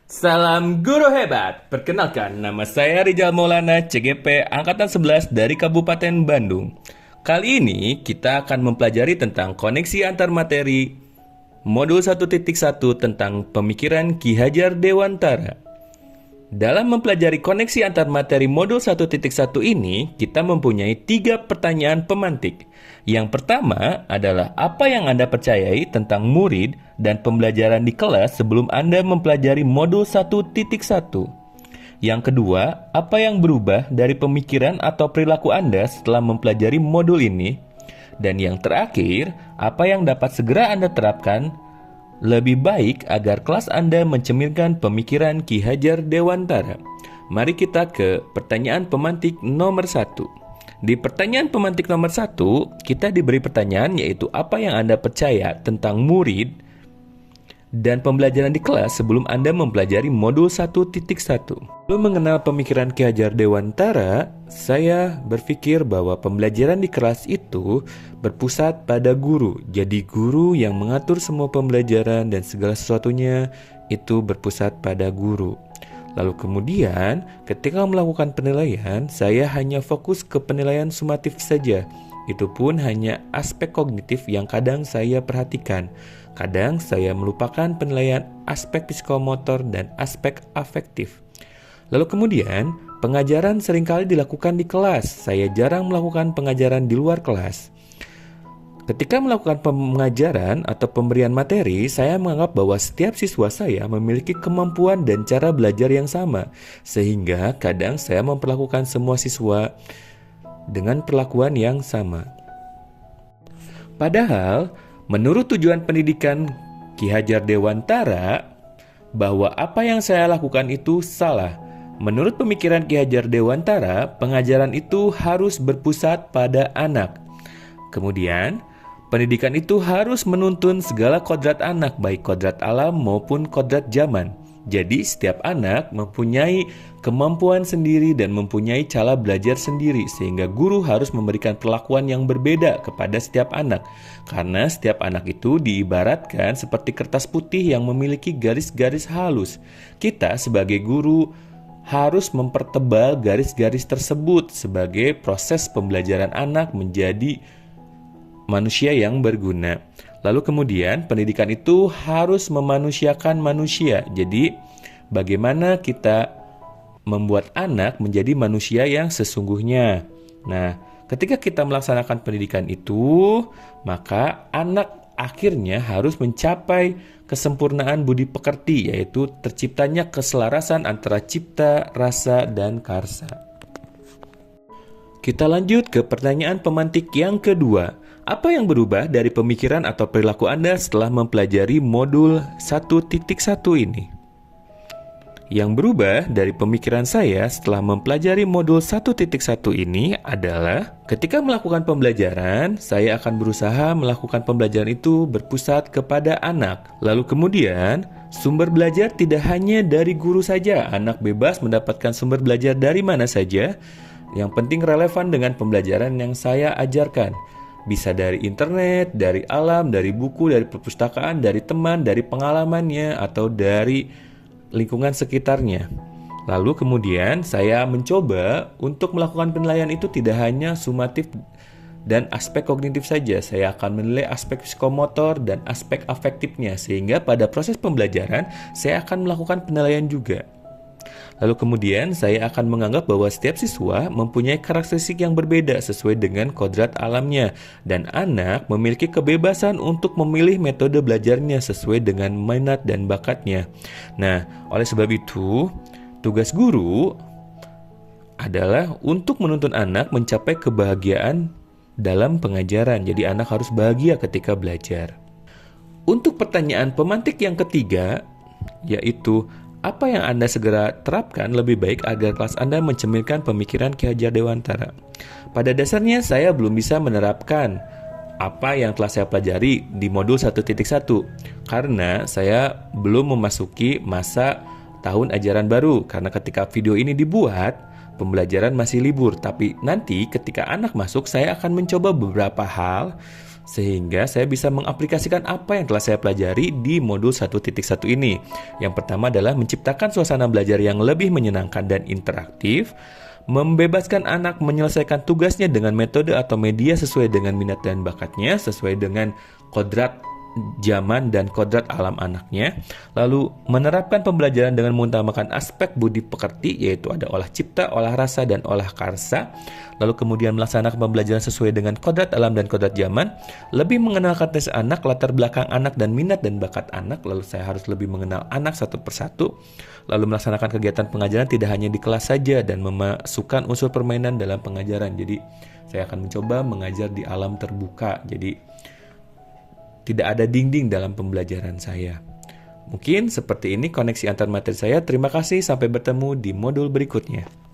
Salam guru hebat. Perkenalkan, nama saya Rizal Maulana, CGP Angkatan 11 dari Kabupaten Bandung. Kali ini kita akan mempelajari tentang koneksi antar materi modul 1.1 tentang pemikiran Ki Hajar Dewantara. Dalam mempelajari koneksi antar materi modul 1.1 ini, kita mempunyai 3 pertanyaan pemantik. Yang pertama adalah apa yang Anda percayai tentang murid dan pembelajaran di kelas sebelum Anda mempelajari modul 1.1. Yang kedua, apa yang berubah dari pemikiran atau perilaku Anda setelah mempelajari modul ini? Dan yang terakhir, apa yang dapat segera Anda terapkan lebih baik agar kelas Anda mencerminkan pemikiran Ki Hajar Dewantara. Mari kita ke pertanyaan pemantik nomor 1. Di pertanyaan pemantik nomor 1, kita diberi pertanyaan yaitu apa yang Anda percaya tentang murid dan pembelajaran di kelas sebelum Anda mempelajari modul 1.1. Sebelum mengenal pemikiran Ki Hajar Dewantara, saya berpikir bahwa pembelajaran di kelas itu berpusat pada guru. Jadi guru yang mengatur semua pembelajaran dan segala sesuatunya itu berpusat pada guru. Lalu kemudian ketika melakukan penilaian, saya hanya fokus ke penilaian sumatif saja. Itu pun hanya aspek kognitif yang kadang saya perhatikan. Kadang saya melupakan penilaian aspek psikomotor dan aspek afektif. Lalu kemudian, pengajaran seringkali dilakukan di kelas. Saya jarang melakukan pengajaran di luar kelas. Ketika melakukan pengajaran atau pemberian materi, saya menganggap bahwa setiap siswa saya memiliki kemampuan dan cara belajar yang sama. Sehingga kadang saya memperlakukan semua siswa dengan perlakuan yang sama. Padahal, menurut tujuan pendidikan Ki Hajar Dewantara, bahwa apa yang saya lakukan itu salah. Menurut pemikiran Ki Hajar Dewantara, pengajaran itu harus berpusat pada anak. Kemudian, pendidikan itu harus menuntun segala kodrat anak, baik kodrat alam maupun kodrat zaman. Jadi, setiap anak mempunyai kemampuan sendiri dan mempunyai cara belajar sendiri, sehingga guru harus memberikan perlakuan yang berbeda kepada setiap anak. Karena setiap anak itu diibaratkan seperti kertas putih yang memiliki garis-garis halus. Kita sebagai guru harus mempertebal garis-garis tersebut sebagai proses pembelajaran anak menjadi manusia yang berguna. Lalu kemudian pendidikan itu harus memanusiakan manusia. Jadi bagaimana kita membuat anak menjadi manusia yang sesungguhnya. Nah, ketika kita melaksanakan pendidikan itu, maka anak akhirnya harus mencapai kesempurnaan budi pekerti, yaitu terciptanya keselarasan antara cipta, rasa, dan karsa. Kita lanjut ke pertanyaan pemantik yang kedua. Apa yang berubah dari pemikiran atau perilaku Anda setelah mempelajari modul 1.1 ini? Yang berubah dari pemikiran saya setelah mempelajari modul 1.1 ini adalah ketika melakukan pembelajaran, saya akan berusaha melakukan pembelajaran itu berpusat kepada anak. Lalu kemudian, sumber belajar tidak hanya dari guru saja. Anak bebas mendapatkan sumber belajar dari mana saja. Yang penting relevan dengan pembelajaran yang saya ajarkan. Bisa dari internet, dari alam, dari buku, dari perpustakaan, dari teman, dari pengalamannya, atau dari lingkungan sekitarnya. Lalu kemudian saya mencoba untuk melakukan penilaian itu tidak hanya sumatif dan aspek kognitif saja. Saya akan menilai aspek psikomotor dan aspek afektifnya, sehingga pada proses pembelajaran saya akan melakukan penilaian juga. Lalu kemudian saya akan menganggap bahwa setiap siswa mempunyai karakteristik yang berbeda sesuai dengan kodrat alamnya, dan anak memiliki kebebasan untuk memilih metode belajarnya sesuai dengan minat dan bakatnya. Nah, oleh sebab itu, tugas guru adalah untuk menuntun anak mencapai kebahagiaan dalam pengajaran. Jadi anak harus bahagia ketika belajar. Untuk pertanyaan pemantik yang ketiga, yaitu apa yang Anda segera terapkan lebih baik agar kelas Anda mencerminkan pemikiran Ki Hajar Dewantara? Pada dasarnya saya belum bisa menerapkan apa yang telah saya pelajari di modul 1.1 karena saya belum memasuki masa tahun ajaran baru. Karena ketika video ini dibuat, pembelajaran masih libur. Tapi nanti ketika anak masuk, saya akan mencoba beberapa hal Sehingga saya bisa mengaplikasikan apa yang telah saya pelajari di modul 1.1 ini. Yang pertama adalah menciptakan suasana belajar yang lebih menyenangkan dan interaktif, membebaskan anak menyelesaikan tugasnya dengan metode atau media sesuai dengan minat dan bakatnya, sesuai dengan kodrat zaman dan kodrat alam anaknya. Lalu menerapkan pembelajaran dengan mengutamakan aspek budi pekerti, yaitu ada olah cipta, olah rasa, dan olah karsa. Lalu kemudian melaksanakan pembelajaran sesuai dengan kodrat alam dan kodrat zaman, lebih mengenal karakter anak, latar belakang anak, dan minat dan bakat anak. Lalu saya harus lebih mengenal anak satu persatu. Lalu melaksanakan kegiatan pengajaran tidak hanya di kelas saja dan memasukkan unsur permainan dalam pengajaran. Jadi saya akan mencoba mengajar di alam terbuka. Jadi tidak ada dinding dalam pembelajaran saya. Mungkin seperti ini koneksi antar materi saya. Terima kasih, sampai bertemu di modul berikutnya.